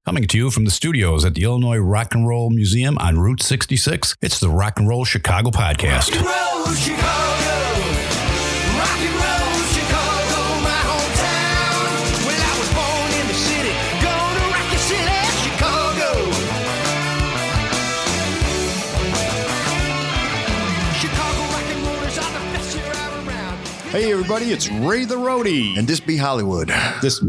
Coming to you from the studios at the Illinois Rock and Roll Museum on Route 66, it's the Rock and Roll Chicago podcast. Rock and roll Chicago, rock and roll Chicago, my hometown. Well, I was born in the city, gonna rock your city, Chicago. Chicago rock and rollers are the best you're ever around. Hey everybody, it's Ray the Roadie. And this be Hollywood. This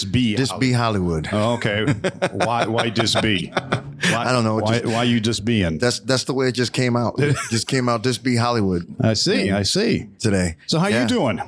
be Hollywood. Oh, okay. Why this be? I don't know. Why you just being? That's the way it just came out. It just came out. This be Hollywood. I see. Today. So how you doing?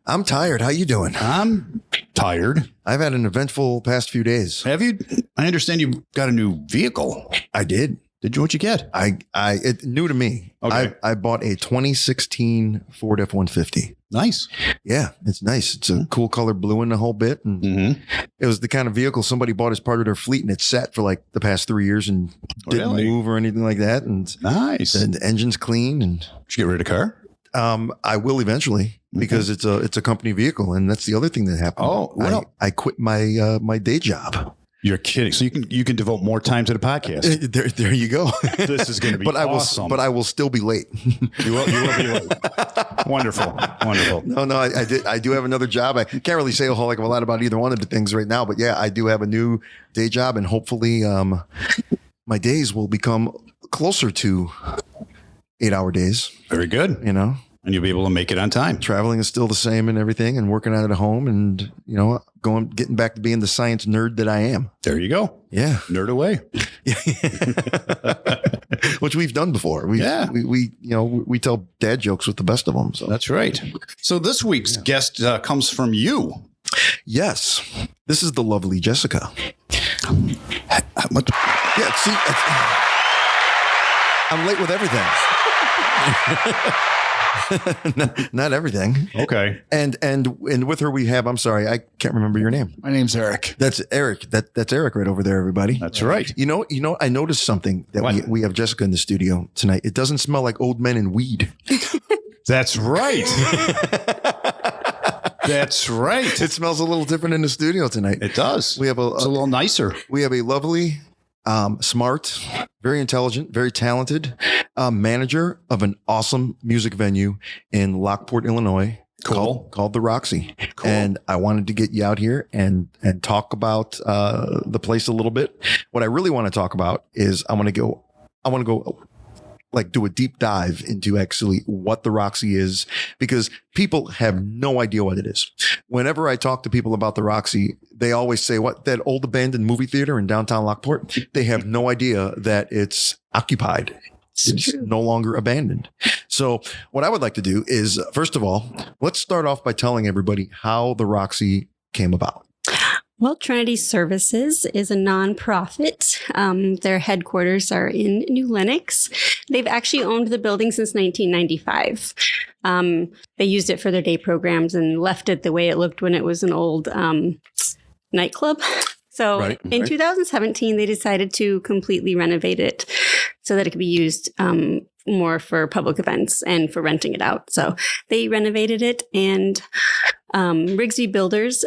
I'm tired. How you doing? I'm tired. I've had an eventful past few days. Have you? I understand you got a new vehicle. I did. Did you? What'd you get? It new to me. Okay. I bought a 2016 Ford F-150. Nice. Yeah, it's nice. It's a cool color blue in the whole bit. And it was the kind of vehicle somebody bought as part of their fleet, and it sat for like the past 3 years and didn't move or anything like that. And nice. And the engine's clean. And did you get rid of the car? I will eventually because it's a company vehicle, and that's the other thing that happened. Oh, well. I quit my my day job. You're kidding. So you can devote more time to the podcast. There you go. This is going to be awesome. I will still be late. You will be late. Wonderful. No, I do have another job. I can't really say a whole heck of a lot about either one of the things right now, but yeah, I do have a new day job, and hopefully my days will become closer to 8-hour days. Very good. You know, and you'll be able to make it on time. Traveling is still the same and everything, and working out at home, and getting back to being the science nerd that I am. There you go. Yeah, nerd away. Which we've done before. We tell dad jokes with the best of them. So that's right. So this week's guest comes from you. Yes, this is the lovely Jessica. What? Yeah, see, I'm late with everything. Not everything. Okay. And with her we have, I'm sorry, I can't remember your name. My name's Eric. That's Eric. That's Eric right over there, everybody. That's right. You know, I noticed something that we have Jessica in the studio tonight. It doesn't smell like old men and weed. That's right. That's right. It smells a little different in the studio tonight. It does. It's a little nicer. We have a lovely, smart, very intelligent, very talented manager of an awesome music venue in Lockport, Illinois. Cool. Called the Roxy. Cool. And I wanted to get you out here and talk about the place a little bit. What I really want to talk about is I want to go like do a deep dive into actually what the Roxy is, because people have no idea what it is. Whenever I talk to people about the Roxy, they always say, what, that old abandoned movie theater in downtown Lockport? They have no idea that it's occupied. It's no longer abandoned. So what I would like to do is, first of all, let's start off by telling everybody how the Roxy came about. Well, Trinity Services is a nonprofit. Their headquarters are in New Lenox. They've actually owned the building since 1995. They used it for their day programs and left it the way it looked when it was an old nightclub. So in 2017, they decided to completely renovate it so that it could be used more for public events and for renting it out. So they renovated it, and Rigsby Builders,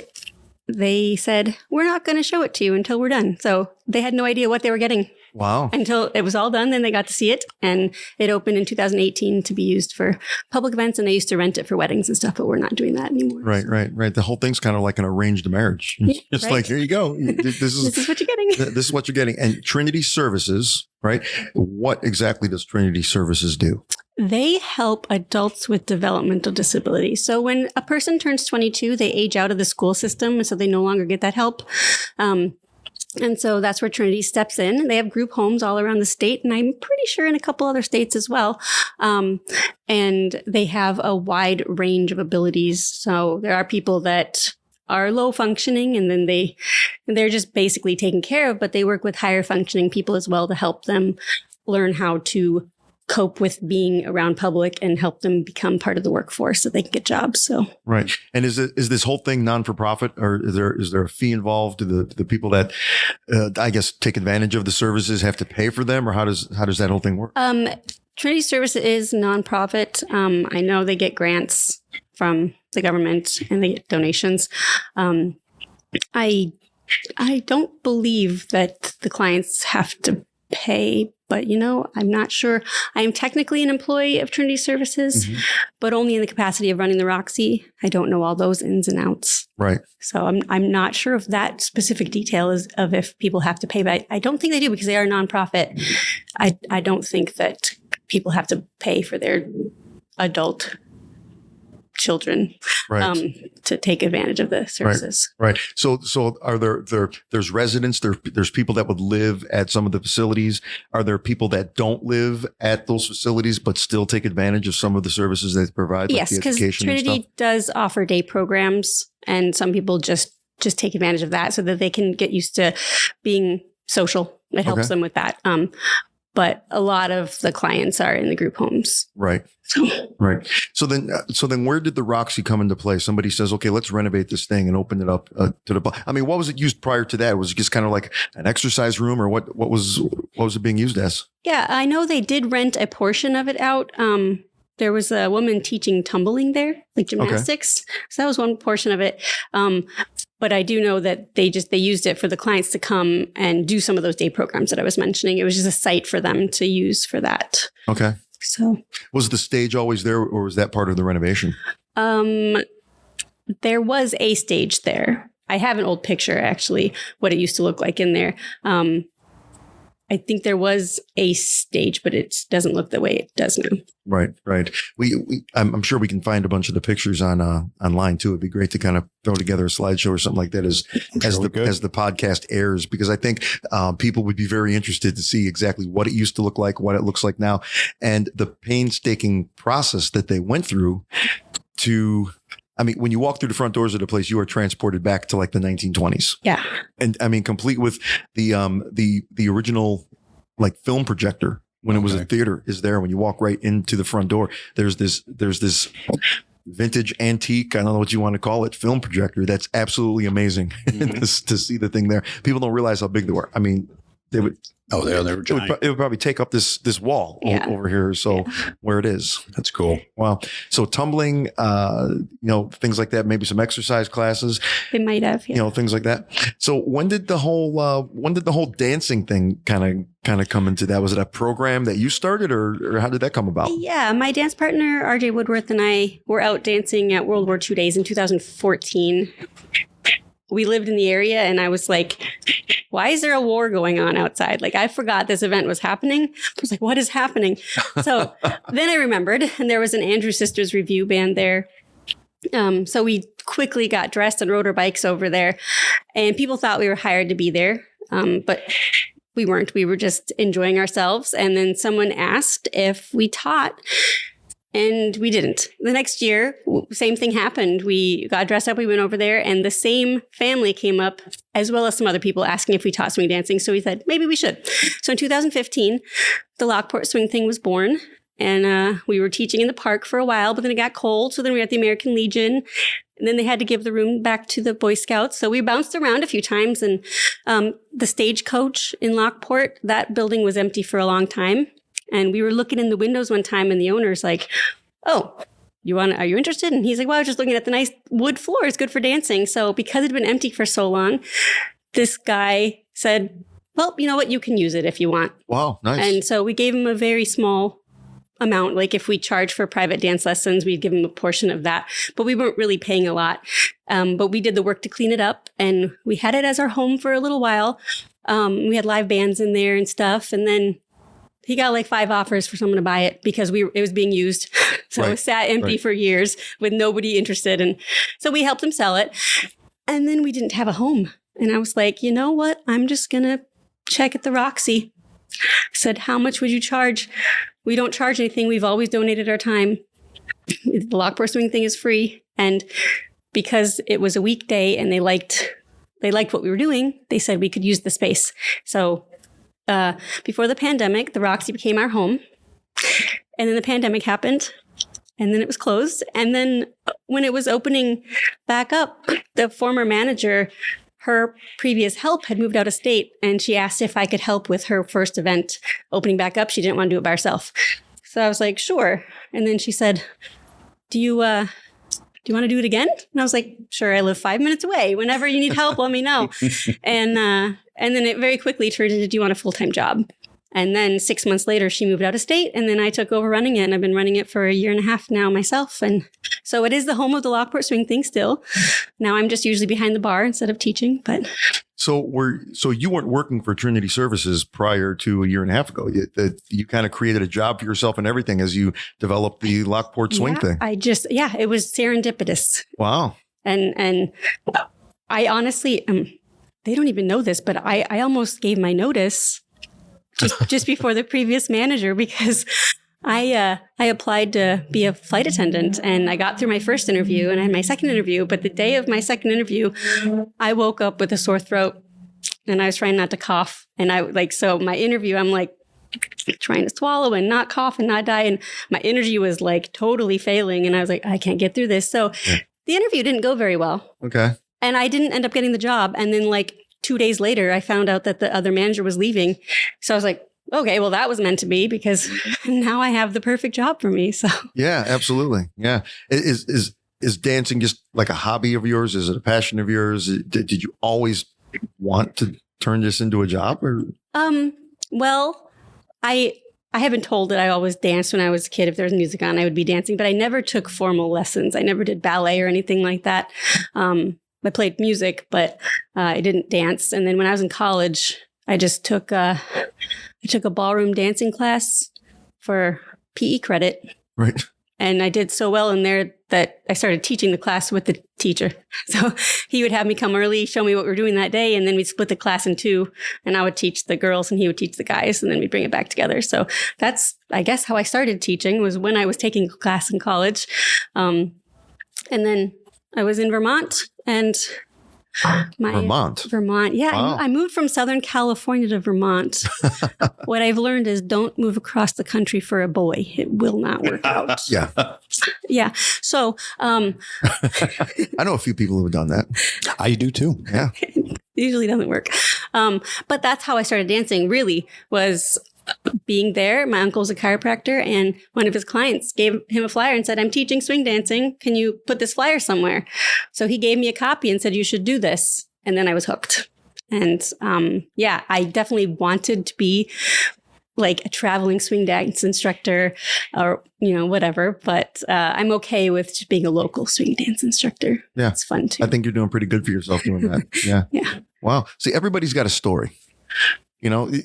they said, we're not going to show it to you until we're done. So they had no idea what they were getting. Wow. Until it was all done. Then they got to see it, and it opened in 2018 to be used for public events. And they used to rent it for weddings and stuff, but we're not doing that anymore. Right. The whole thing's kind of like an arranged marriage. It's right. Like, here you go. This is what you're getting. This is what you're getting. And Trinity Services, right? What exactly does Trinity Services do? They help adults with developmental disabilities. So when a person turns 22, they age out of the school system, and so they no longer get that help. And so that's where Trinity steps in. They have group homes all around the state, and I'm pretty sure in a couple other states as well. And they have a wide range of abilities. So there are people that are low functioning, and then they're just basically taken care of, but they work with higher functioning people as well to help them learn how to cope with being around public and help them become part of the workforce so they can get jobs. So right. And is this whole thing non-for-profit, or is there a fee involved? Do the people that I guess take advantage of the services have to pay for them, or how does that whole thing work? Trinity Services is nonprofit. I know they get grants from the government and they get donations. I I don't believe that the clients have to pay, but I'm not sure. I am technically an employee of Trinity Services, but only in the capacity of running the Roxy. I don't know all those ins and outs. Right. So I'm not sure of that specific detail is of if people have to pay, but I don't think they do because they are a nonprofit. I don't think that people have to pay for their adult children to take advantage of the services. Right. So are there's residents, there's people that would live at some of the facilities. Are there people that don't live at those facilities but still take advantage of some of the services they provide? Yes, because Trinity does offer day programs, and some people just take advantage of that so that they can get used to being social. It helps them with that. But a lot of the clients are in the group homes. Right. Right. So then where did the Roxy come into play? Somebody says, okay, let's renovate this thing and open it up to the, what was it used prior to that? Was it just kind of like an exercise room, or what was it being used as? Yeah, I know they did rent a portion of it out. There was a woman teaching tumbling there, like gymnastics. Okay. So that was one portion of it. But I do know that they used it for the clients to come and do some of those day programs that I was mentioning. It was just a site for them to use for that. Okay. So was the stage always there, or was that part of the renovation? There was a stage there. I have an old picture, actually, what it used to look like in there. I think there was a stage, but it doesn't look the way it does now. Right. I'm sure we can find a bunch of the pictures on online too. It'd be great to kind of throw together a slideshow or something like that as the podcast airs, because I think people would be very interested to see exactly what it used to look like, what it looks like now, and the painstaking process that they went through to. When you walk through the front doors of the place, you are transported back to like the 1920s. Yeah. And complete with the original like film projector when it was a theater is there. When you walk right into the front door, there's this vintage antique, I don't know what you want to call it, film projector. That's absolutely amazing to see the thing there. People don't realize how big they were. They would. Oh, they were giant. It would probably take up this wall over here. So where it is. That's cool. Wow. So tumbling, things like that, maybe some exercise classes. They might have, things like that. So when did the whole dancing thing kind of come into that? Was it a program that you started, or how did that come about? Yeah. My dance partner, RJ Woodworth, and I were out dancing at World War II Days in 2014. We lived in the area, and I was like, why is there a war going on outside? Like, I forgot this event was happening. I was like, what is happening? So then I remembered, and there was an Andrew Sisters review band there. So we quickly got dressed and rode our bikes over there, and people thought we were hired to be there. But we weren't. We were just enjoying ourselves. And then someone asked if we taught. And we didn't. The next year, same thing happened. We got dressed up, we went over there, and the same family came up, as well as some other people asking if we taught swing dancing. So we said, maybe we should. So in 2015, the Lockport swing thing was born. And we were teaching in the park for a while, but then it got cold. So then we were at the American Legion. And then they had to give the room back to the Boy Scouts. So we bounced around a few times. And the Stagecoach in Lockport, that building was empty for a long time. And we were looking in the windows one time, and the owner's like, oh, are you interested? And he's like, well, I was just looking at the nice wood floor. It's good for dancing. So because it had been empty for so long, this guy said, well, you know what? You can use it if you want. Wow, nice. And so we gave him a very small amount. Like if we charge for private dance lessons, we'd give him a portion of that. But we weren't really paying a lot. But we did the work to clean it up, and we had it as our home for a little while. We had live bands in there and stuff. And then he got like 5 offers for someone to buy it because it was being used. So it sat empty for years with nobody interested. And so we helped him sell it. And then we didn't have a home. And I was like, you know what? I'm just going to check at the Roxy. I said, how much would you charge? We don't charge anything. We've always donated our time. The Lockport swing thing is free. And because it was a weekday and they liked what we were doing, they said we could use the space. So before the pandemic, the Roxy became our home. And then the pandemic happened. And then it was closed. And then when it was opening back up, the former manager, her previous help had moved out of state. And she asked if I could help with her first event opening back up. She didn't want to do it by herself. So I was like, sure. And then she said, do you you want to do it again? And I was like, sure, I live 5 minutes away. Whenever you need help, let me know. And then it very quickly turned into, do you want a full-time job? And then 6 months later, she moved out of state, and then I took over running it, and I've been running it for a year and a half now myself. And so it is the home of the Lockport swing thing still. Now I'm just usually behind the bar instead of teaching, but... So you weren't working for Trinity Services prior to a year and a half ago. You kind of created a job for yourself and everything as you developed the Lockport swing thing. It was serendipitous. Wow. And I honestly, they don't even know this, but I almost gave my notice just before the previous manager, because I applied to be a flight attendant, and I got through my first interview and I had my second interview. But the day of my second interview, I woke up with a sore throat and I was trying not to cough. And so my interview, I'm like trying to swallow and not cough and not die. And my energy was like totally failing. And I was like, I can't get through this. So the interview didn't go very well. Okay. And I didn't end up getting the job. And then 2 days later, I found out that the other manager was leaving. So I was like, okay, well, that was meant to be, because now I have the perfect job for me. So yeah, absolutely. Yeah. Is dancing just like a hobby of yours? Is it a passion of yours? Did you always want to turn this into a job? Or? Well, I have been told that I always danced when I was a kid. If there was music on, I would be dancing, but I never took formal lessons. I never did ballet or anything like that. I played music, but I didn't dance. And then when I was in college, I just took a ballroom dancing class for PE credit. Right. And I did so well in there that I started teaching the class with the teacher. So he would have me come early, show me what we were doing that day, and then we'd split the class in two, and I would teach the girls and he would teach the guys, and then we'd bring it back together. So that's, I guess, how I started teaching, was when I was taking a class in college. And then I was in Vermont, and Vermont. Yeah. Wow. I moved from Southern California to Vermont. What I've learned is don't move across the country for a boy. It will not work out. Yeah. Yeah. So, I know a few people who have done that. I do too. Yeah. It usually doesn't work. But that's how I started dancing, really, was being there. My uncle's a chiropractor, and one of his clients gave him a flyer and said, I'm teaching swing dancing. Can you put this flyer somewhere? So he gave me a copy and said, you should do this. And then I was hooked. And I definitely wanted to be like a traveling swing dance instructor or, whatever. But I'm okay with just being a local swing dance instructor. Yeah. It's fun too. I think you're doing pretty good for yourself doing that. Yeah. Yeah. Wow. See, everybody's got a story. You do.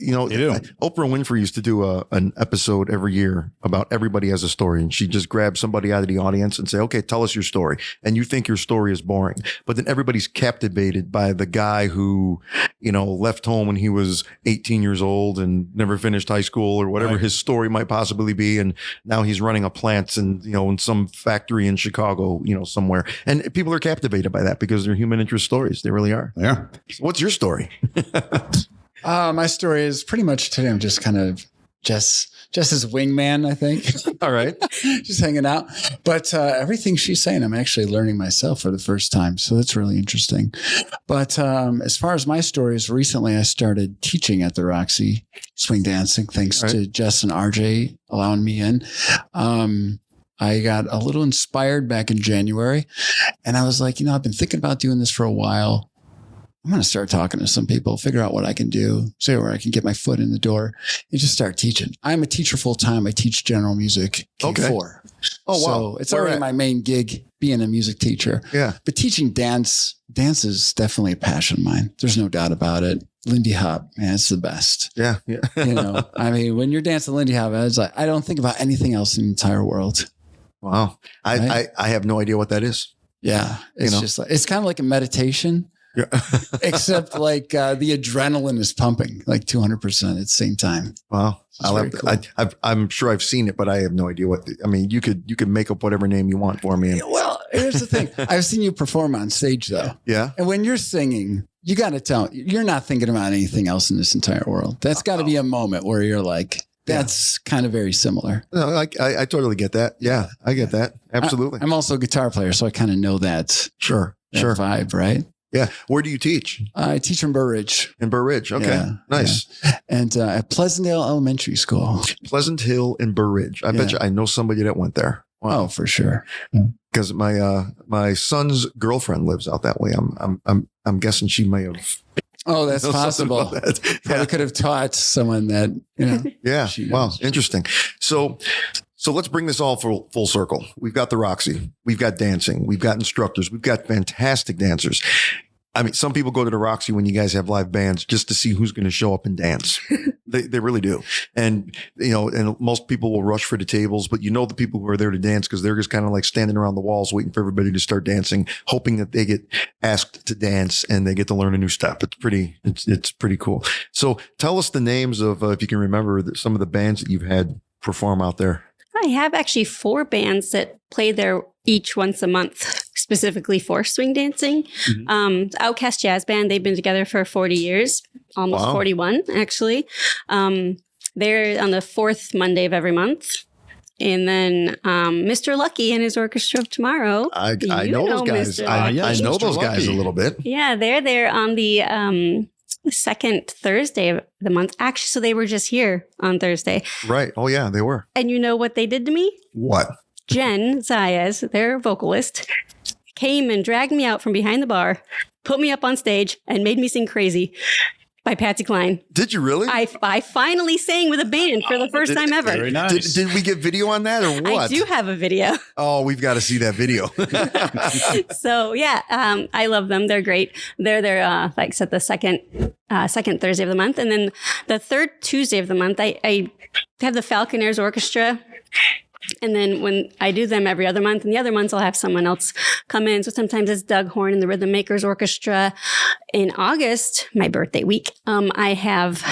Oprah Winfrey used to do an episode every year about everybody has a story, and she just grab somebody out of the audience and say, okay, tell us your story. And you think your story is boring, but then everybody's captivated by the guy who, left home when he was 18 years old and never finished high school or whatever his story might possibly be. And now he's running a plant and, in some factory in Chicago, somewhere. And people are captivated by that because they're human interest stories. They really are. Yeah. So what's your story? My story is pretty much today. I'm just kind of just his wingman, I think. All right. Just hanging out. But everything she's saying, I'm actually learning myself for the first time. So that's really interesting. But as far as my stories, recently I started teaching at the Roxy swing dancing, thanks to Jess and RJ allowing me in. I got a little inspired back in January, and I was like, I've been thinking about doing this for a while. I'm going to start talking to some people, figure out what I can do, see where I can get my foot in the door, and just start teaching. I'm a teacher full time. I teach general music K4. Oh, wow. So it's already my main gig, being a music teacher. Yeah. But teaching dance is definitely a passion of mine. There's no doubt about it. Lindy Hop, man, it's the best. Yeah. Yeah. When you're dancing Lindy Hop, it's like, I don't think about anything else in the entire world. Wow. I have no idea what that is. Yeah. It's just like, it's kind of like a meditation. Yeah. Except like the adrenaline is pumping like 200% at the same time. Wow. Cool. I'm sure I've seen it, but I have no idea you could make up whatever name you want for me. Well, here's the thing. I've seen you perform on stage though. Yeah. And when you're singing, you got to tell, you're not thinking about anything else in this entire world. That's got to be a moment where you're like, that's kind of very similar. No, I totally get that. Yeah, I get that. Absolutely. I'm also a guitar player, so I kind of know that. Sure. Vibe, right? Yeah. Where do you teach? I teach in Burr Ridge. In Burr Ridge. Okay. Yeah, nice. Yeah. And at Pleasantdale Elementary School. Pleasant Hill in Burr Ridge. I bet you I know somebody that went there. Oh, for sure. Because my son's girlfriend lives out that way. I'm guessing she may have. Oh, that's knows something possible. about that. Probably could have taught someone that, Yeah. She Wow. knows. Interesting. So let's bring this all full circle. We've got the Roxy. We've got dancing. We've got instructors. We've got fantastic dancers. I mean, some people go to the Roxy when you guys have live bands just to see who's going to show up and dance. They really do. And, and most people will rush for the tables, but the people who are there to dance because they're just kind of like standing around the walls waiting for everybody to start dancing, hoping that they get asked to dance and they get to learn a new step. It's pretty cool. So tell us the names of, if you can remember, some of the bands that you've had perform out there. I have actually 4 bands that play there each once a month, specifically for swing dancing. The Outcast Jazz Band, they've been together for 40 years, almost Wow. 41, actually. They're on the 4th Monday of every month. And then Mr. Lucky and his orchestra of tomorrow. I You know those guys. Mr. I Lucky. know Mr. those guys a Lucky. little bit. Yeah, they're there on the second Thursday of the month. Actually, so they were just here on Thursday. Right. Oh, yeah, they were. And you know what they did to me? What? Jen Zayas, their vocalist, came and dragged me out from behind the bar, put me up on stage, and made me sing Crazy by Patsy Cline. Did you really? I finally sang with a band for the first time ever. Very nice. Did we get video on that or what? I do have a video. Oh, we've got to see that video. So yeah, I love them. They're great. They're there, like I said, the second Thursday of the month. And then the third Tuesday of the month, I have the Falconeers Orchestra. And then when I do them every other month, and the other months I'll have someone else come in. So sometimes it's Doug Horn and the Rhythm Makers Orchestra. In August, my birthday week, I have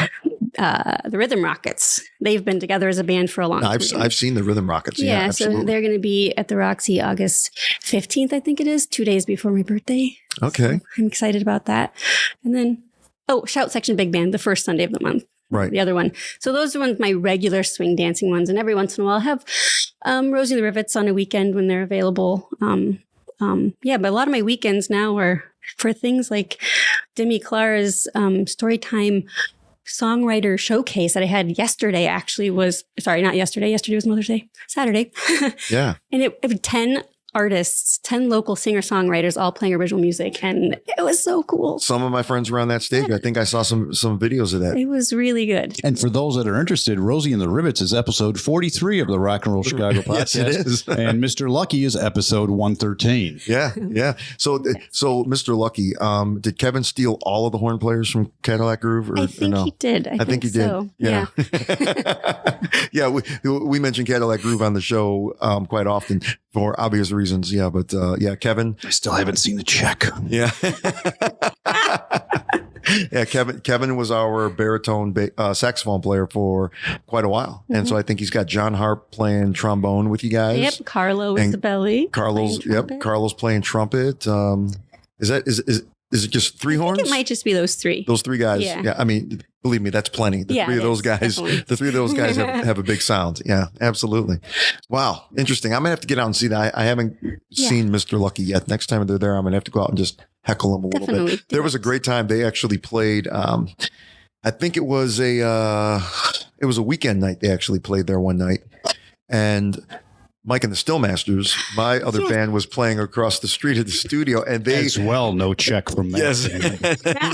the Rhythm Rockets. They've been together as a band for a long time. I've seen the Rhythm Rockets. Yeah, Yeah, so absolutely. they're going to be at the Roxy August 15th, I think it is, 2 days before my birthday. Okay. I'm excited about that. And then, Shout Section Big Band, the first Sunday of the month. Right. The other one. So those are my regular swing dancing ones. And every once in a while, I'll have Rosie and the Rivets on a weekend when they're available. But a lot of my weekends now are for things like Demi Clara's Storytime songwriter showcase that I had yesterday. Actually, not yesterday. Yesterday was Mother's Day. Saturday. Yeah. And it was 10 artists, 10 local singer-songwriters all playing original music. And it was so cool. Some of my friends were on that stage. I think I saw some videos of that. It was really good. And for those that are interested, Rosie and the Rivets is episode 43 of the Rock and Roll Chicago podcast. Yes, it is. And Mr. Lucky is episode 113. Yeah, yeah. So Mr. Lucky, did Kevin steal all of the horn players from Cadillac Groove? Or I think no? he did. I think he so. did. Yeah. Yeah, we mentioned Cadillac Groove on the show quite often for obvious reasons. Yeah, but Kevin. I still haven't seen the check. Yeah. Yeah, Kevin was our baritone saxophone player for quite a while. And so I think he's got John Harp playing trombone with you guys. Yep. Carlo is And the belly. Carlos playing trumpet. Is it just 3 horns? It might just be those 3. Those 3 guys. Yeah. Yeah. I mean, believe me, that's plenty. The Yeah, 3 of it those is, guys, definitely. the 3 of those guys have a big sound. Yeah, absolutely. Wow. Interesting. I'm going to have to get out and see that. I haven't seen Mr. Lucky yet. Next time they're there, I'm going to have to go out and just heckle them a little Definitely. bit. There was a great time. They actually played, I think it was a weekend night. They actually played there one night. And Mike and the Stillmasters, my other band, was playing across the street of the studio, and they As well, no check from that. yes,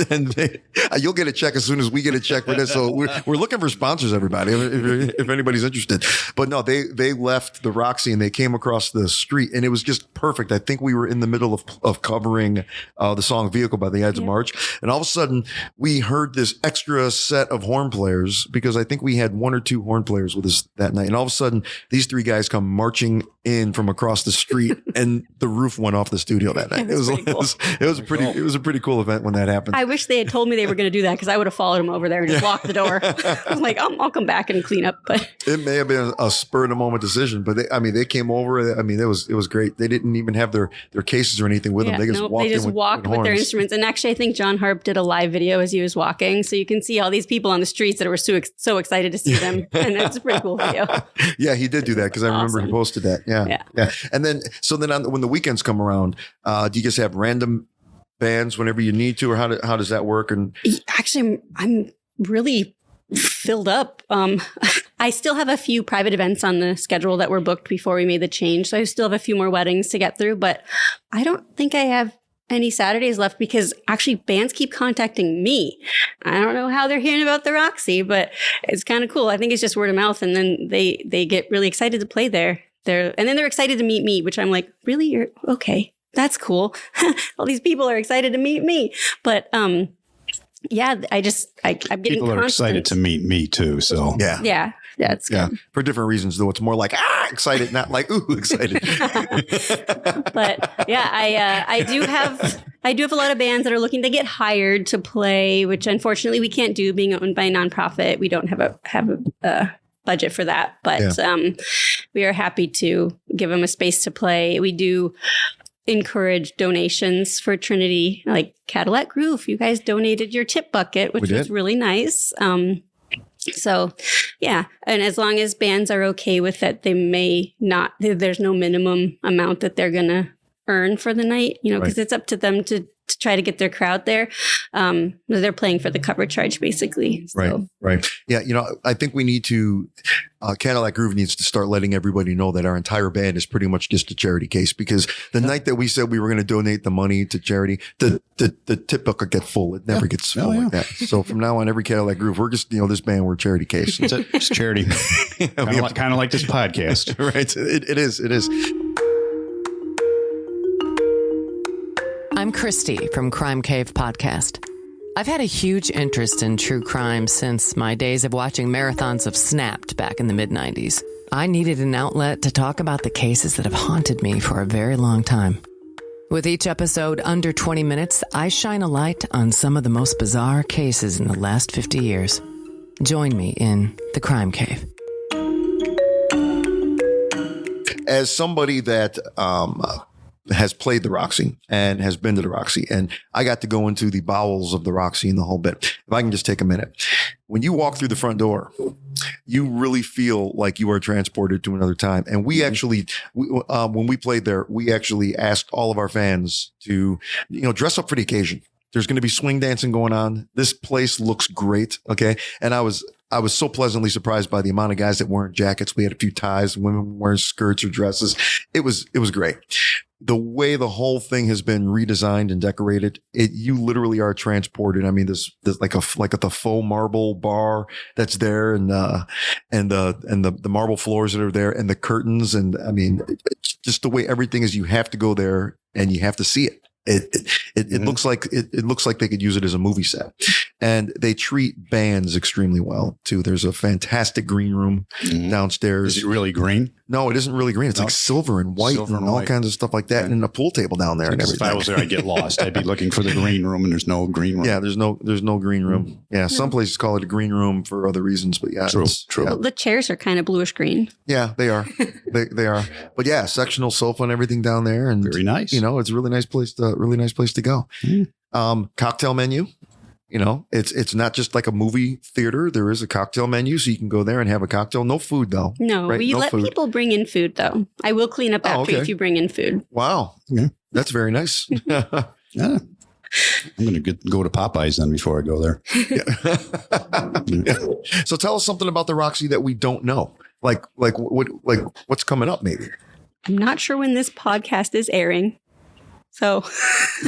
and you'll get a check as soon as we get a check for this. So we're looking for sponsors, everybody, if anybody's interested. But no, they left the Roxy and they came across the street, and it was just perfect. I think we were in the middle of covering the song "Vehicle" by the Ides of March, and all of a sudden we heard this extra set of horn players because I think we had 1 or 2 horn players with us that night, and all of a sudden these 3 guys come marching in from across the street, and the roof went off the studio that night. It was a pretty cool event when that happened. I wish they had told me they were going to do that because I would have followed them over there and just locked the door. I was like, I'll come back and clean up. But It may have been a spur of the moment decision, but they came over. I mean, it was great. They didn't even have their cases or anything with them. They just walked with their horns. instruments. And actually, I think John Harp did a live video as he was walking, so you can see all these people on the streets that were so excited to see them, and that's a pretty cool video. Yeah, he did do that because I remember he Awesome. posted that. Yeah. And then when the weekends come around, do you just have random bands whenever you need to, or how does that work? And Actually, I'm really filled up. I I still have a few private events on the schedule that were booked before we made the change. So I still have a few more weddings to get through, but I don't think I have any Saturdays left because actually bands keep contacting me. I don't know how they're hearing about the Roxy, but it's kind of cool. I think it's just word of mouth. And then they get really excited to play there. And then they're excited to meet me, which I'm like, really? You're okay. That's cool. All these people are excited to meet me. But, yeah, I'm getting People are excited to meet me too. So Yeah. Yeah, it's good. For different reasons, though. It's more like, excited, not like, ooh, excited. But yeah, I do have a lot of bands that are looking to get hired to play, which unfortunately we can't do being owned by a nonprofit. We don't have a budget for that, but we are happy to give them a space to play. We do encourage donations for Trinity, like Cadillac Groove. You guys donated your tip bucket, which was really nice. So yeah. And as long as bands are okay with it, they may not, there's no minimum amount that they're going to earn for the night, because it's up to them to try to get their crowd there. They're playing for the cover charge basically. So. Right. Yeah. I think we need to, Cadillac Groove needs to start letting everybody know that our entire band is pretty much just a charity case, because the night that we said we were going to donate the money to charity, the tip bucket get full. It never gets full like that. So from now on, every Cadillac Groove, we're just, this band, we're a charity case. It's charity. kind of like this podcast. Right. It is. I'm Christy from Crime Cave Podcast. I've had a huge interest in true crime since my days of watching marathons of Snapped back in the mid-90s. I needed an outlet to talk about the cases that have haunted me for a very long time. With each episode under 20 minutes, I shine a light on some of the most bizarre cases in the last 50 years. Join me in the Crime Cave. As somebody that has played the Roxy and has been to the Roxy, and I got to go into the bowels of the Roxy and the whole bit. If I can just take a minute. When you walk through the front door, you really feel like you are transported to another time. And we actually, when we played there, we actually asked all of our fans to, dress up for the occasion. There's going to be swing dancing going on. This place looks great. Okay. And I was so pleasantly surprised by the amount of guys that weren't jackets. We had a few ties, women wearing skirts or dresses. It was great. The way the whole thing has been redesigned and decorated, you literally are transported. I mean, there's like the faux marble bar that's there, and the marble floors that are there, and the curtains, and I mean, just the way everything is. You have to go there and you have to see it. It looks like they could use it as a movie set, and they treat bands extremely well too. There's a fantastic green room downstairs. Is it really green? No, it isn't really green. It's like silver and white and all kinds of stuff like that, and a pool table down there and everything. If I was there, I'd get lost. I'd be looking for the green room, and there's no green room. Yeah, there's no green room. Yeah, some places call it a green room for other reasons, but yeah, true. Yeah. Well, the chairs are kind of bluish green. Yeah, they are. they are. But yeah, sectional sofa and everything down there, and very nice. It's a really nice place to go. Cocktail menu. It's not just like a movie theater. There is a cocktail menu, so you can go there and have a cocktail. No food, though. No, right? we let people bring in food, though. I will clean up after you if you bring in food. Wow. Yeah. That's very nice. Yeah. I'm going to go to Popeyes then before I go there. Yeah. So tell us something about the Roxy that we don't know. Like what's coming up, maybe. I'm not sure when this podcast is airing. So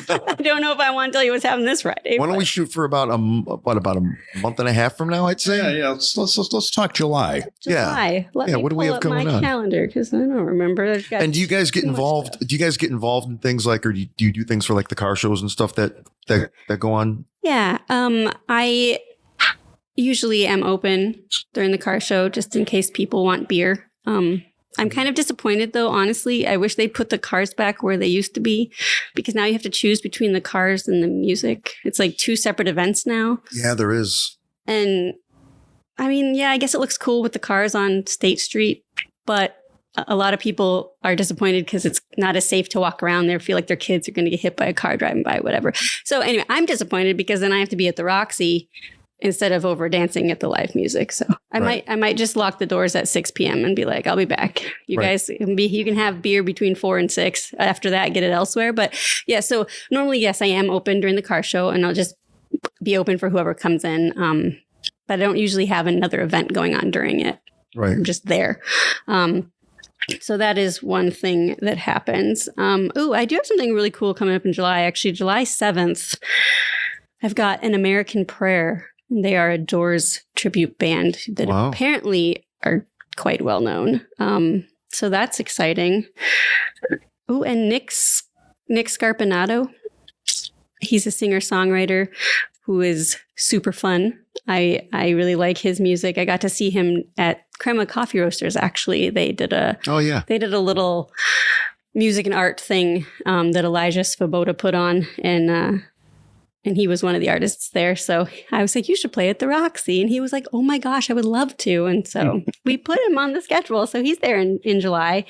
I don't know if I want to tell you what's happening this Friday. Why don't we shoot for about a month and a half from now? I'd say. Yeah. Let's talk July. July. Let me what do we have going on? My calendar, because I don't remember. And do you guys get involved? Do you guys get involved in things like, or do you do things for like the car shows and stuff that go on? Yeah. I usually am open during the car show just in case people want beer. I'm kind of disappointed, though, honestly. I wish they put the cars back where they used to be, because now you have to choose between the cars and the music. It's like two separate events now. Yeah, there is. And I mean, yeah, I guess it looks cool with the cars on State Street, but a lot of people are disappointed because it's not as safe to walk around there, feel like their kids are going to get hit by a car driving by, whatever. So anyway, I'm disappointed because then I have to be at the Roxy instead of over dancing at the live music. So I might just lock the doors at 6 p.m. and be like, I'll be back. You guys you can have beer between 4 and 6. After that, get it elsewhere. But yeah, so normally, yes, I am open during the car show, and I'll just be open for whoever comes in. But I don't usually have another event going on during it. Right. I'm just there. So that is one thing that happens. I do have something really cool coming up in July. Actually, July 7th, I've got an American Prayer. They are a Doors tribute band that apparently are quite well known. So that's exciting. Oh, and Nick Scarpinato. He's a singer-songwriter who is super fun. I really like his music. I got to see him at Crema Coffee Roasters, actually. They did a little music and art thing that Elijah Svoboda put on, and he was one of the artists there. So I was like, you should play at the Roxy. And he was like, oh my gosh, I would love to. And so we put him on the schedule. So he's there in July.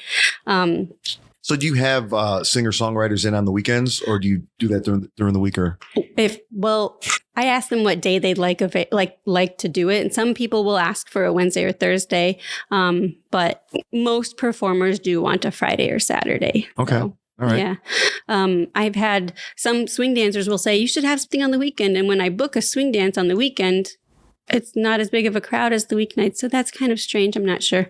So do you have singer-songwriters in on the weekends, or do you do that during the week? Or I asked them what day they'd like to do it, and some people will ask for a Wednesday or Thursday, but most performers do want a Friday or Saturday. Okay. So, all right. Yeah. I've had some swing dancers will say you should have something on the weekend, and when I book a swing dance on the weekend, it's not as big of a crowd as the weeknight. So that's kind of strange. I'm not sure.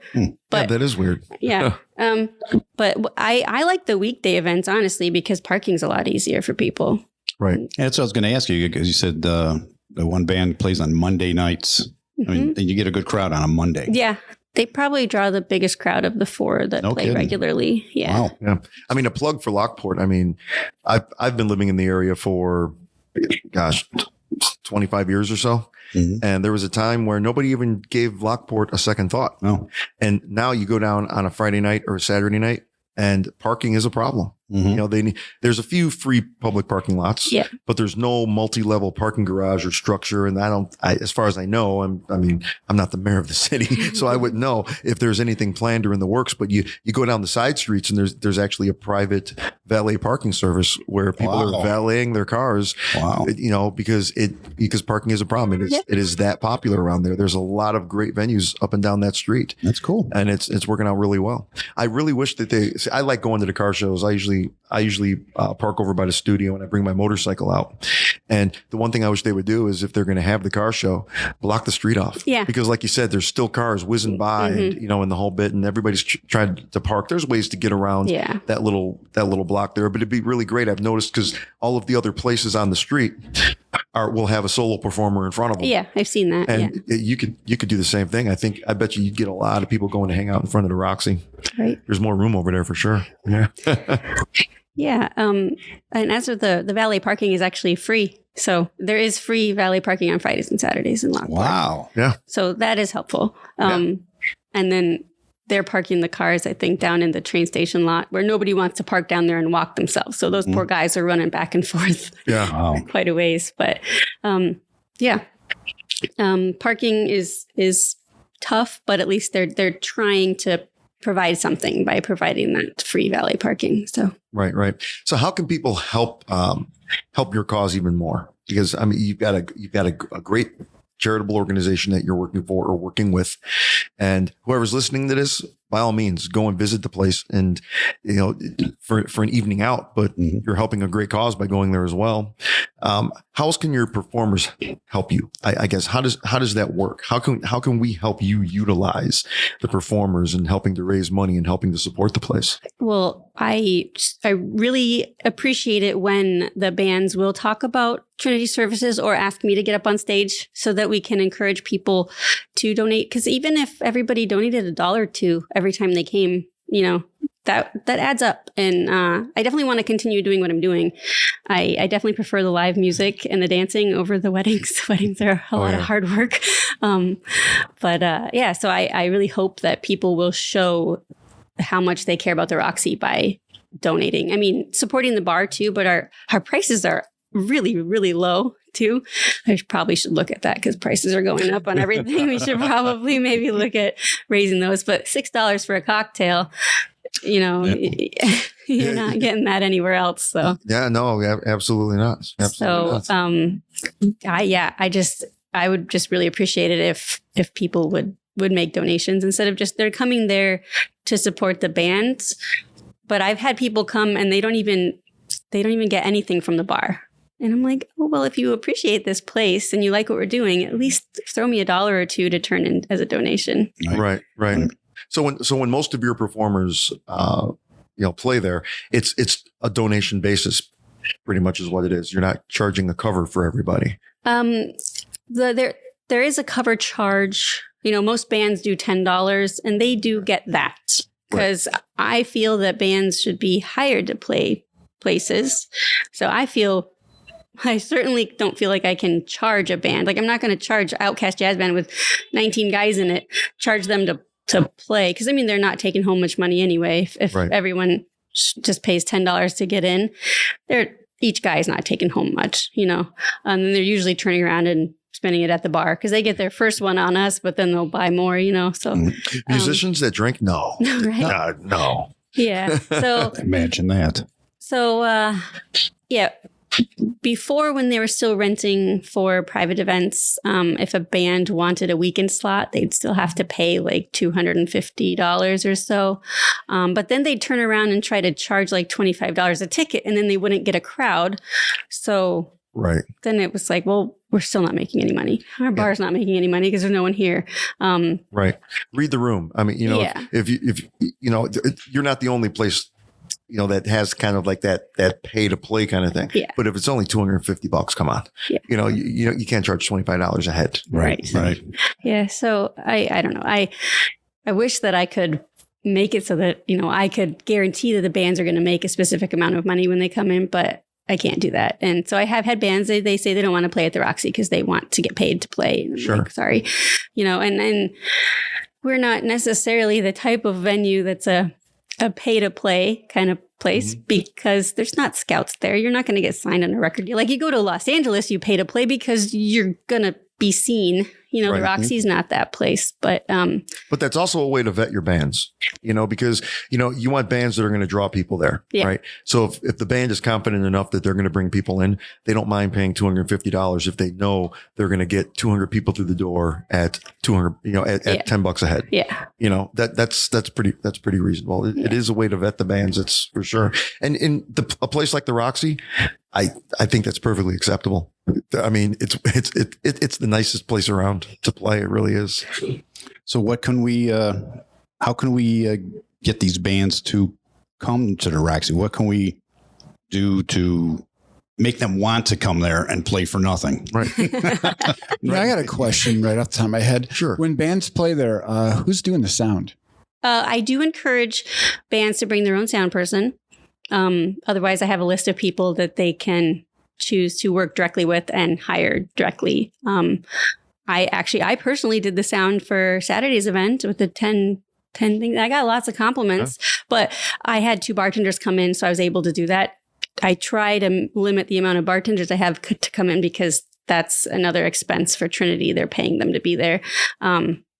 But that is weird. Yeah. But I like the weekday events, honestly, because parking's a lot easier for people. Right. Yeah, that's what I was going to ask you, because you said the one band plays on Monday nights. I mean, you get a good crowd on a Monday. Yeah. They probably draw the biggest crowd of the four that play regularly. Yeah. Wow. Yeah. I mean, a plug for Lockport. I mean, I've been living in the area for, 25 years or so. Mm-hmm. And there was a time where nobody even gave Lockport a second thought. No. And now you go down on a Friday night or a Saturday night, and parking is a problem. Mm-hmm. You know, there's a few free public parking lots, but there's no multi-level parking garage or structure. And as far as I know, I'm not the mayor of the city, so I wouldn't know if there's anything planned or in the works. But you go down the side streets, and there's actually a private valet parking service where people are valeting their cars. Wow. You know, because parking is a problem. It is that popular around there. There's a lot of great venues up and down that street. That's cool. And it's working out really well. I really wish that I like going to the car shows. I usually park over by the studio, and I bring my motorcycle out. And the one thing I wish they would do is, if they're going to have the car show, block the street off. Yeah. Because like you said, there's still cars whizzing by, and, and the whole bit, and everybody's trying to park. There's ways to get around that little block there, but it'd be really great. I've noticed, because all of the other places on the street will have a solo performer in front of them. Yeah, I've seen that. And you could do the same thing. I bet you'd get a lot of people going to hang out in front of the Roxy. Right. There's more room over there for sure. Yeah. Yeah. And as of the valet parking is actually free. So there is free valet parking on Fridays and Saturdays in Lockport. Wow. Yeah. So that is helpful. And then they're parking the cars, I think, down in the train station lot where nobody wants to park down there and walk themselves. So those poor guys are running back and forth quite a ways. But parking is tough, but at least they're trying to provide something by providing that free valet parking. So right. So how can people help your cause even more? Because I mean, you've got a great charitable organization that you're working for or working with, and whoever's listening to this, by all means, go and visit the place, and for an evening out. But you're helping a great cause by going there as well. How else can your performers help you? I guess how does that work? How can we help you utilize the performers in helping to raise money and helping to support the place? Well, I really appreciate it when the bands will talk about Trinity Services or ask me to get up on stage so that we can encourage people to donate. Because even if everybody donated $1 or $2 every time they came, that adds up. And I definitely want to continue doing what I'm doing. I definitely prefer the live music and the dancing over the weddings. Weddings are a lot of hard work. So I really hope that people will show how much they care about the Roxy by donating. I mean, supporting the bar too, but our prices are really, really low too. I probably should look at that because prices are going up on everything. We should probably maybe look at raising those, but $6 for a cocktail, you're not getting that anywhere else. So yeah, no, absolutely not. Absolutely not. I would just really appreciate it if people would make donations instead of just they're coming there to support the bands. But I've had people come and they don't even get anything from the bar. And I'm like, oh, well, if you appreciate this place and you like what we're doing, at least throw me $1 or $2 to turn in as a donation. Right. So when most of your performers, play there, it's a donation basis, pretty much is what it is. You're not charging a cover for everybody. There is a cover charge. Most bands do $10, and they do get that because I feel that bands should be hired to play places. So I certainly don't feel like I can charge a band. Like, I'm not going to charge Outcast Jazz Band with 19 guys in it, charge them to play. Because, they're not taking home much money anyway. If everyone just pays $10 to get in, each guy is not taking home much, and they're usually turning around and spending it at the bar because they get their first one on us, but then they'll buy more, so. Musicians that drink? No. Right? No. Yeah. So Imagine that. So, before, when they were still renting for private events, if a band wanted a weekend slot, they'd still have to pay like $250 or so. But then they'd turn around and try to charge like $25 a ticket, and then they wouldn't get a crowd. So then it was like, well, we're still not making any money. Our bar's not making any money because there's no one here. Read the room. If you're not the only place that has kind of like that pay to play kind of thing. Yeah. But if it's only $250, come on. Yeah. You can't charge $25 a head. Right. Yeah. So I don't know. I wish that I could make it so that, I could guarantee that the bands are going to make a specific amount of money when they come in, but I can't do that. And so I have had bands, they say they don't want to play at the Roxy because they want to get paid to play. And I'm like, sorry. And we're not necessarily the type of venue that's a pay to play kind of place because there's not scouts there. You're not going to get signed on a record deal. Like, you go to Los Angeles, you pay to play because you're going to be seen. The Roxy's not that place, but that's also a way to vet your bands, because, you want bands that are going to draw people there. Yeah. Right. So if the band is confident enough that they're going to bring people in, they don't mind paying $250 if they know they're going to get 200 people through the door at 200, at $10 a head. Yeah. That's pretty reasonable. It is a way to vet the bands. That's for sure. And in a place like the Roxy, I think that's perfectly acceptable. It's the nicest place around to play. It really is. So how can we get these bands to come to the Roxy? What can we do to make them want to come there and play for nothing? Right. I got a question right off the top of my head. Sure. When bands play there, who's doing the sound? I do encourage bands to bring their own sound person. Otherwise, I have a list of people that they can choose to work directly with and hire directly. I personally did the sound for Saturday's event with the 10 things. I got lots of compliments, but I had 2 bartenders come in, so I was able to do that. I try to limit the amount of bartenders I have to come in because that's another expense for Trinity. They're paying them to be there.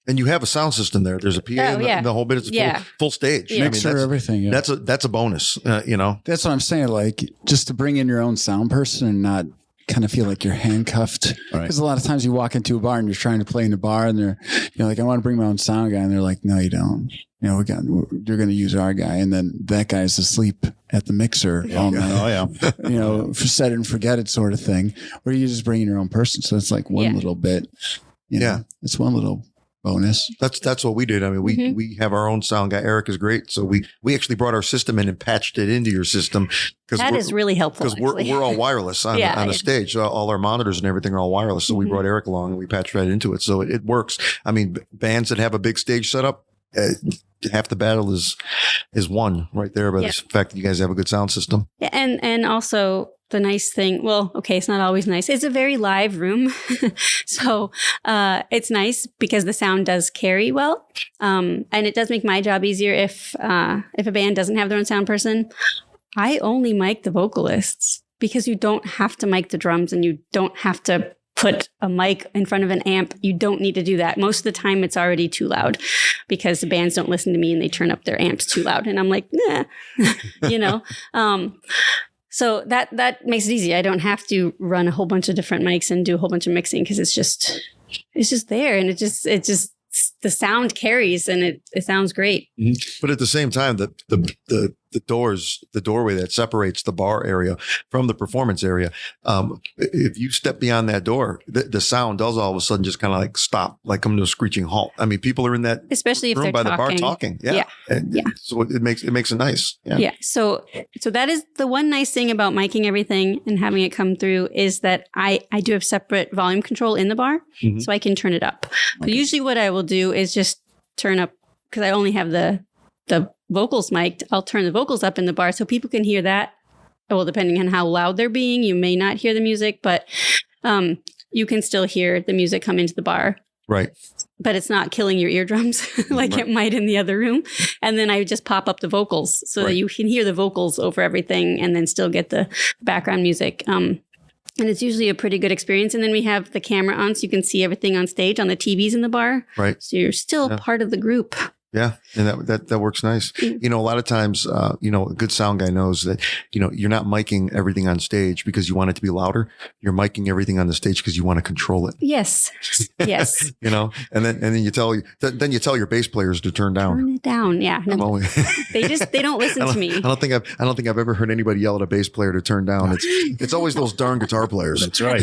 And you have a sound system there. There's a PA and the whole bit. It's full stage. Yeah. Mixer, everything. Yeah. That's a bonus. That's what I'm saying. Like, just to bring in your own sound person and not kind of feel like you're handcuffed. Because a lot of times you walk into a bar and you're trying to play in a bar and you're like, I want to bring my own sound guy. And they're like, no, you don't. You're going to use our guy. And then that guy's asleep at the mixer all night. Oh, yeah. For set it and forget it sort of thing. Or you just bring in your own person. So it's like one little bit. It's one little bonus. That's what we did. We have our own sound guy. Eric is great. So we actually brought our system in and patched it into your system. That is really helpful. Because we're all wireless on the stage. So all our monitors and everything are all wireless. So we brought Eric along and we patched right into it. So it works. Bands that have a big stage setup, half the battle is won right there by the fact that you guys have a good sound system. Yeah, and also the nice thing, it's not always nice. It's a very live room. So it's nice because the sound does carry well. And it does make my job easier if a band doesn't have their own sound person. I only mic the vocalists because you don't have to mic the drums and you don't have to put a mic in front of an amp. You don't need to do that. Most of the time it's already too loud because the bands don't listen to me and they turn up their amps too loud. And I'm like, nah, So that makes it easy. I don't have to run a whole bunch of different mics and do a whole bunch of mixing because it's just there, and it just the sound carries and it sounds great. But at the same time, the doorway that separates the bar area from the performance area. If you step beyond that door, the sound does all of a sudden just kind of like stop, like come to a screeching halt. I mean, people are in that especially if room they're by talking. the bar talking. Yeah. So it makes it nice. Yeah. Yeah. So that is the one nice thing about miking everything and having it come through is that I do have separate volume control in the bar, so I can turn it up. But usually what I will do is just turn up, because I only have the vocals mic'd. I'll turn the vocals up in the bar so people can hear that. Well, depending on how loud they're being, you may not hear the music, but you can still hear the music come into the bar. Right. But it's not killing your eardrums like it might in the other room. And then I would just pop up the vocals so that you can hear the vocals over everything and then still get the background music. And it's usually a pretty good experience. And then we have the camera on so you can see everything on stage on the TVs in the bar. Right. So you're still part of the group. Yeah. And that works nice. You know, a lot of times, a good sound guy knows that, you're not miking everything on stage because you want it to be louder. You're miking everything on the stage because you want to control it. Yes. Yes. And then you tell your bass players to turn down. Turn it down. Yeah. No, they don't listen to me. I don't think I've ever heard ananybody yell at a bass player to turn down. It's always those darn guitar players. That's right.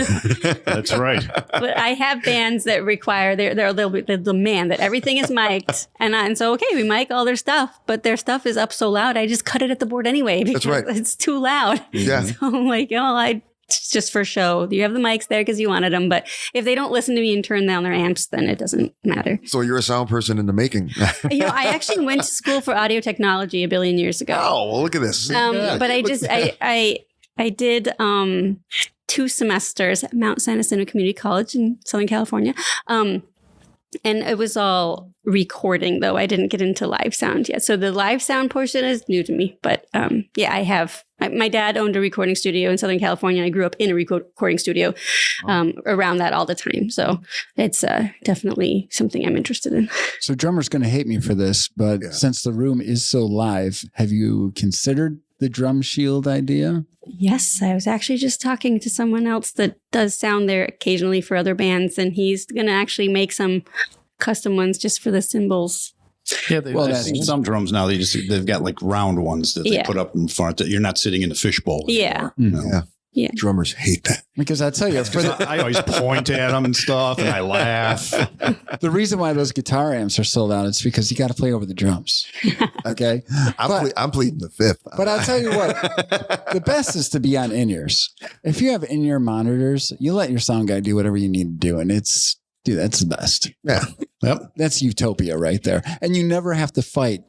That's right. But I have bands that require they'll demand that everything is mic'd, and so okay, we mic all their stuff, but their stuff is up so loud, I just cut it at the board anyway because it's too loud. Yeah. So I'm like, it's just for show. You have the mics there because you wanted them, but if they don't listen to me and turn down their amps, then it doesn't matter. So you're a sound person in the making. I actually went to school for audio technology a billion years ago. Oh, well, look at this. But I did 2 semesters at Mount San Jacinto Community College in Southern California. And it was all recording, though. I didn't get into live sound yet. So the live sound portion is new to me. But I have. My dad owned a recording studio in Southern California. I grew up in a recording studio around that all the time. So it's definitely something I'm interested in. So drummer's going to hate me for this, but since the room is so live, have you considered the drum shield idea? Yes, I was actually just talking to someone else that does sound there occasionally for other bands, and he's going to actually make some custom ones just for the cymbals. Yeah, I've seen some drums now. They've got like round ones that they put up in front that you're not sitting in the fishbowl. Yeah. Yeah. Drummers hate that. Because I tell you, I always point at them and stuff, and I laugh. The reason why those guitar amps are so loud is because you got to play over the drums. Okay, I'm pleading the fifth. But I'll tell you what, the best is to be on in-ears. If you have in-ear monitors, you let your sound guy do whatever you need to do, and that's the best. Yeah, yep, that's utopia right there. And you never have to fight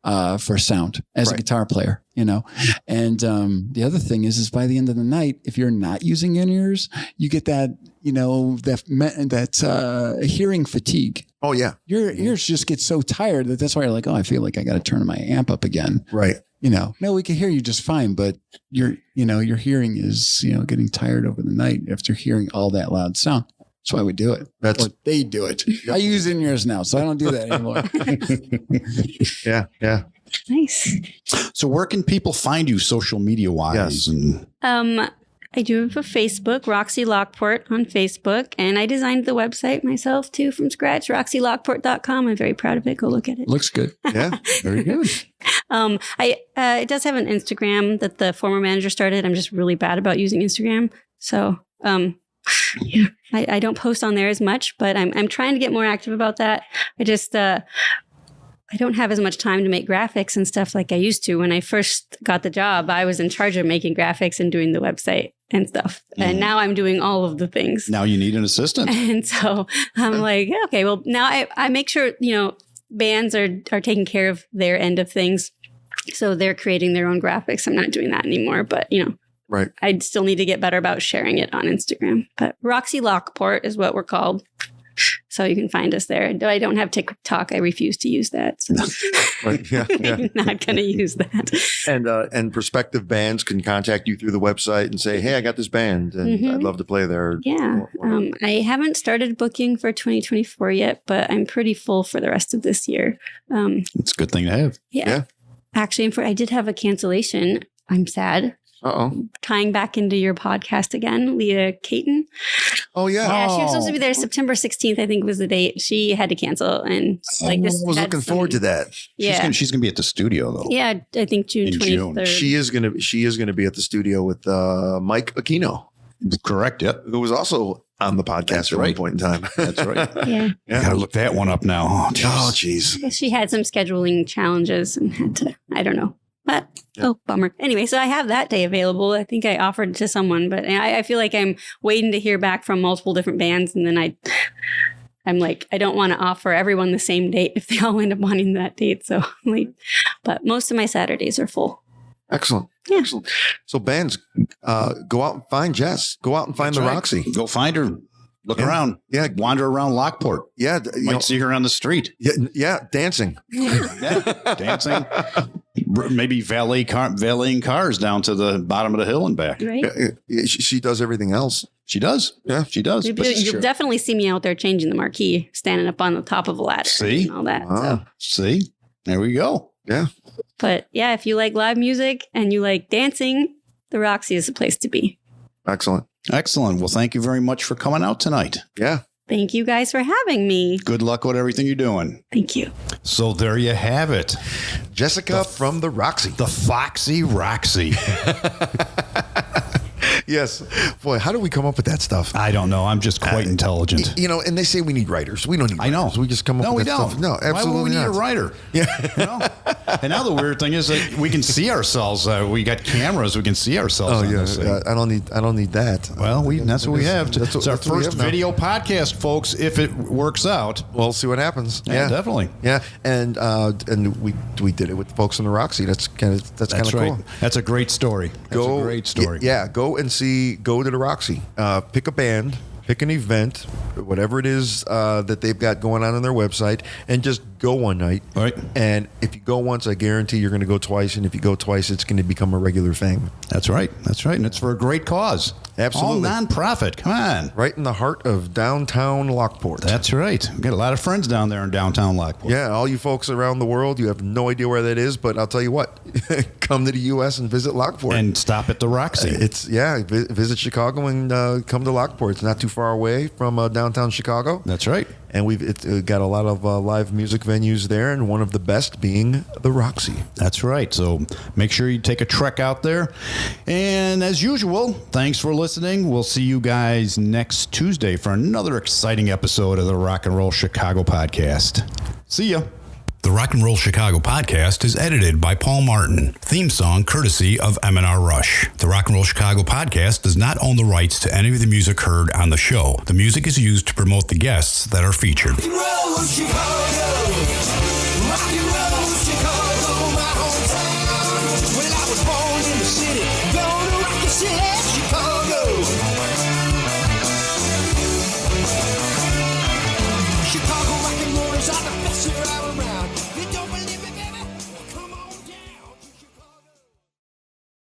for sound as a guitar player, And the other thing is by the end of the night, if you're not using in-ears, you get that, that hearing fatigue. Oh yeah. Your ears just get so tired that's why you're like, oh, I feel like I got to turn my amp up again. Right. No, we can hear you just fine, but your hearing is, getting tired over the night after hearing all that loud sound. That's why we do it. Or they do it. I use in-ears now, so I don't do that anymore. Yeah. Nice. So where can people find you social media wise? Yes. I do have a Facebook, Roxy Lockport on Facebook, and I designed the website myself too from scratch, roxylockport.com. I'm very proud of it. Go look at it. Looks good. Yeah, very good. It does have an Instagram that the former manager started. I'm just really bad about using Instagram. So, I don't post on there as much, but I'm trying to get more active about that. I just, I don't have as much time to make graphics and stuff like I used to. When I first got the job, I was in charge of making graphics and doing the website and stuff. And now I'm doing all of the things. Now you need an assistant. And so I'm like, okay, well, now I make sure, bands are taking care of their end of things. So they're creating their own graphics. I'm not doing that anymore, but, right. I still need to get better about sharing it on Instagram. But Roxy Lockport is what we're called. So you can find us there. Though I don't have TikTok, I refuse to use that. So right. Yeah. I'm not going to use that. And prospective bands can contact you through the website and say, hey, I got this band and I'd love to play there. Yeah. I haven't started booking for 2024 yet, but I'm pretty full for the rest of this year. It's a good thing to have. Yeah. Actually, I did have a cancellation. I'm sad. tying back into your podcast again, Leah Caton. Oh, yeah. Yeah, she was supposed to be there September 16th, I think was the date. She had to cancel. And I was looking forward to that. Yeah. She's gonna be at the studio though. Yeah, I think June In 23rd. June. She is gonna be at the studio with Mike Aquino, Correct. Yep. who was also on the podcast That's at one right. point in time. That's right. Yeah. Gotta look that one up now. Oh, Oh, jeez. jeez. She had some scheduling challenges and had to, I don't know. But, bummer. Anyway, so I have that day available. I think I offered it to someone, but I feel like I'm waiting to hear back from multiple different bands. And then I'm like, I don't want to offer everyone the same date if they all end up wanting that date. So, but most of my Saturdays are full. Excellent. Yeah. Excellent. So bands, go out and find Jess. Go out and find That's the right. Roxy. Go find her. Look Yeah. around. Wander around Lockport. Yeah. Might see her on the street. Yeah. Dancing. Yeah, dancing. Maybe valeting cars down to the bottom of the hill and back. Right? She does everything else. She does. Yeah. She does. You'll definitely see me out there changing the marquee, standing up on the top of a ladder. See? And all that. Wow. So. See? There we go. Yeah. But yeah, if you like live music and you like dancing, the Roxy is the place to be. Excellent. Excellent. Well, thank you very much for coming out tonight. Yeah. Thank you guys for having me. Good luck with everything you're doing. Thank you. So there you have it. Jessica from the Roxy. The Foxy Roxy. Yes. Boy, how do we come up with that stuff? I don't know. I'm just quite intelligent. You know, and they say we need writers. We don't need I know. writers. We just come up No, we with that don't. stuff. No, absolutely Why would we need not. a writer? Yeah. You know? And now the weird thing is that we can see ourselves. We got cameras. We can see ourselves. Oh on yeah. this thing. I don't need that. Well, that's what we have. That's It's our what we first have now. video podcast, folks. If it works out, We'll see what happens. yeah, definitely. Yeah, and we did it with folks in the Roxy. That's kind of That's cool. right. That's a great story. That's a great story. Yeah, go to the Roxy. Pick a band, pick an event, whatever it is that they've got going on their website, and just go one night. Right. And if you go once, I guarantee you're going to go twice. And if you go twice, it's going to become a regular thing. That's right. That's right. And it's for a great cause. Absolutely. All nonprofit. Come on. Right in the heart of downtown Lockport. That's right. We got a lot of friends down there in downtown Lockport. Yeah, all you folks around the world, you have no idea where that is, but I'll tell you what, come to the U.S. and visit Lockport. And stop at the Roxy. Visit Chicago and come to Lockport. It's not too far away from downtown Chicago. That's right. And we've got a lot of live music venues there, and one of the best being the Roxy. That's right. So make sure you take a trek out there. And as usual, thanks for listening. We'll see you guys next Tuesday for another exciting episode of the Rock and Roll Chicago podcast. See ya. The Rock and Roll Chicago podcast is edited by Paul Martin. Theme song courtesy of M&R Rush. The Rock and Roll Chicago podcast does not own the rights to any of the music heard on the show. The music is used to promote the guests that are featured. Roll Chicago.